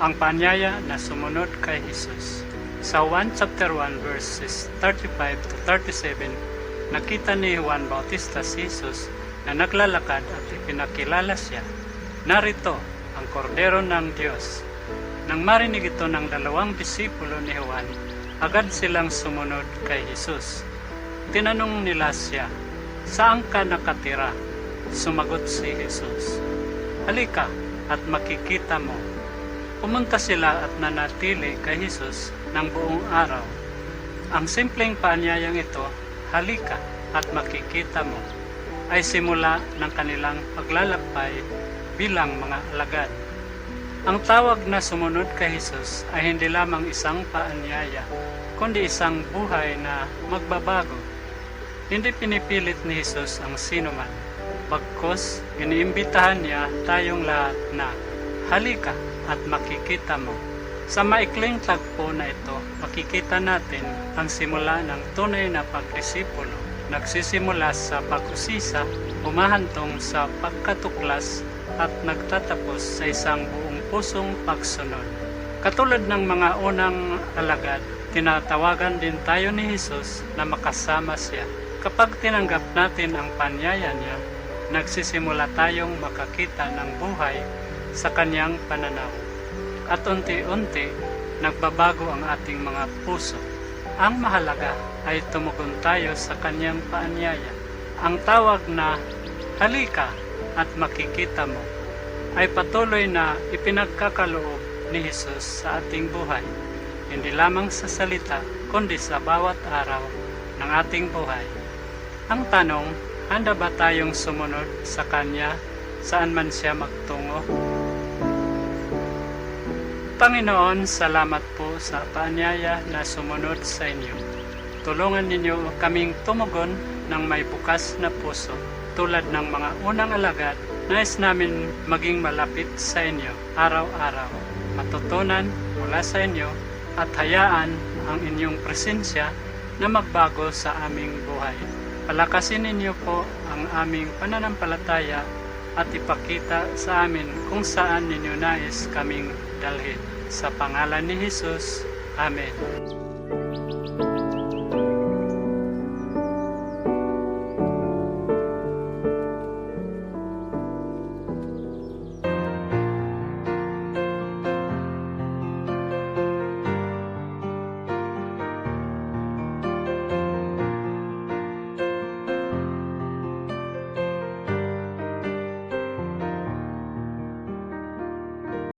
ang paanyaya na sumunod kay Jesus. Sa 1 chapter 1 verses 35 to 37, nakita ni Juan Bautista si Jesus na naglalakad at ipinakilala siya. Narito ang kordero ng Diyos. Nang marinig ito ng 2 disipulo ni Juan, agad silang sumunod kay Jesus. Tinanong nila siya, "Saan ka nakatira?" Sumagot si Jesus, "Halika at makikita mo." Pumunta sila at nanatili kay Jesus ng buong araw. Ang simpleng paanyayang ito, "Halika at makikita mo," ay simula ng kanilang paglalakbay bilang mga alagad. Ang tawag na sumunod kay Jesus ay hindi lamang isang paanyaya, kundi isang buhay na magbabago. Hindi pinipilit ni Jesus ang sinuman, bagkus iniimbitahan niya tayong lahat na, "Halika at makikita mo." Sa maikling tagpo na ito, makikita natin ang simula ng tunay na pagdisipulo. Nagsisimula sa pag-usisa, humahantong sa pagkatuklas at nagtatapos sa isang buong pusong pagsunod. Katulad ng mga unang alagad, tinatawagan din tayo ni Jesus na makasama siya. Kapag tinanggap natin ang paanyaya niya, nagsisimula tayong makakita ng buhay sa kanyang pananaw. At unti-unti, nagbabago ang ating mga puso. Ang mahalaga ay tumugon tayo sa kanyang paanyaya. Ang tawag na, "Halika at makikita mo," ay patuloy na ipinagkakaloob ni Jesus sa ating buhay. Hindi lamang sa salita, kundi sa bawat araw ng ating buhay. Ang tanong, handa ba tayong sumunod sa Kanya saan man siya magtungo? Panginoon, salamat po sa paanyaya na sumunod sa inyo. Tulungan ninyo kaming tumugon ng may bukas na puso. Tulad ng mga unang alagad, nais namin maging malapit sa inyo araw-araw. Matutunan mula sa inyo at hayaan ang inyong presensya na magbago sa aming buhay. Palakasin ninyo po ang aming pananampalataya at ipakita sa amin kung saan ninyo nais kaming dalhin. Sa pangalan ni Jesus, Amen.